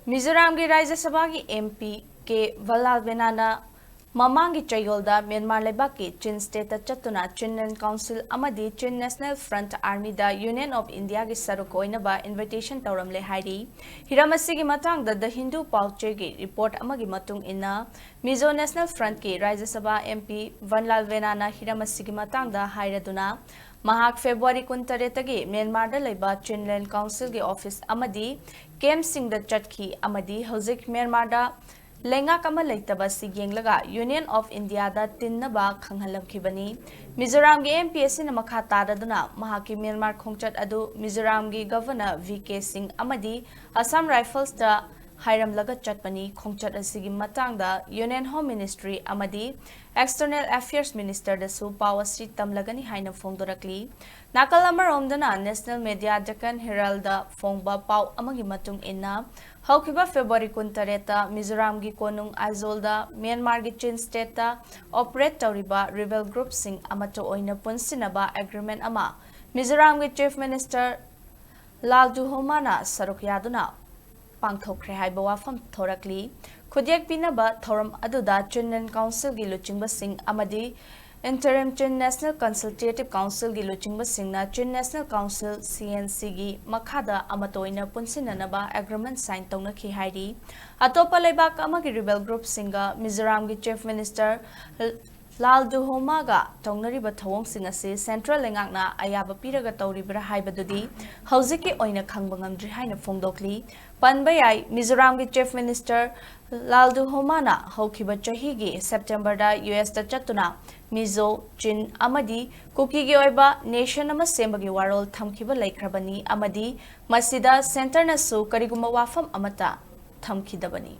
मिजोराम की राज्य सभा की एमपी के वल्लाल बेनाना ममांगी चयोलदा म्यांमार लेबाक की चिन स्टेट चतुना चिनलैंड काउंसिल अमदी चिन नेशनल फ्रंट आर्मी दा यूनियन ऑफ इंडिया की सरुक ओइनबा इन्विटेशन तौरमले हाइरी हिरामसी की मतंग द हिंदू पाउचे की रिपोर्ट अमगी मतुंग इना मिजो नेशनल फ्रंट की राज्य सभा एमपी वनलाल बेनाना हिरामसी की मतंग दा हाइरदुना महाक फेब्रुआरी 19 तगी म्यांमार दा लेबा चिनलैंड काउंसिल की ऑफिस अमदी कैंप सिंह दा चटकी अमदी हौजिक म्यांमार दा लेंगा कम लेतबा सिगेंगलगा यूनियन ऑफ इंडिया दा तिन्नबा खंगहलमखिबनी मिजोराम के एमपीएससी न मखा तारदुना महाकी म्यांमार खोंगचट अदु मिजोराम की गवर्नर वीके सिंह अमदी असम राइफल्स दा हाइरमलगा चटपनी खोंगचट असिगी मतंगदा यूनियन होम मिनिस्ट्री अमदी एक्सटर्नल अफेयर्स मिनिस्टर दसु पावसी तमलगनी हाइना फोंदोरकली नाकल अमरोमदना नेशनल मीडिया डेक्कन हेराल्ड फोंबा पाव अमगी मतुंग इन्ना हौखिबा फेब्रुआरी 19 मिजोराम की कोनुंग आइजोलदा म्यांमार की चिन स्टेट ऑपरेट तौरिबा रिबेल ग्रुप सिंह अमतो ओइना पुनसिनबा एग्रीमेंट अमा मिजोराम की चीफ मिनिस्टर लालदुहोमाना सरुक यादुना पांगथोखरे हाइबा वाफम थोरकली खुदियक पिनबा थोरम अदुदा चिनलैंड काउंसिल की लुचिंगबा सिंह अमदी इंटरिम चिन नेशनल कंसल्टेटिव काउंसिल की लुचिंगबा सिंहना चिन नेशनल काउंसिल सीएनसी की मखादा अमतोइना पुनसिननबा एग्रीमेंट साइन तौनखि हाइरी अतोपा लेबाक अमगी रिबेल ग्रुप सिंगा मिजोराम की चीफ मिनिस्टर लालदुहोमागा तौनरिबा थवोंग सिंह असी सेंट्रल लेंगाकना अयाबा पिरगा तौरिबरा हाइबदुदी हौजिकी ओइना खंगबा ngamdri हाइना फोंदोकली पनबा याई मिजोराम की चीफ मिनिस्टर लालदुहोमाना हौखिबा चही की सेप्टेम्बर दा यूएस दा चतुना मिजो चिन अमदी कुकी की ओइबा नेशन अमा सेंबगी वारोल थमखिबा लेख्रबनी अमदी मसिदा सेंटर नसु करिगुमा वाफम अमता थमखिदबनी।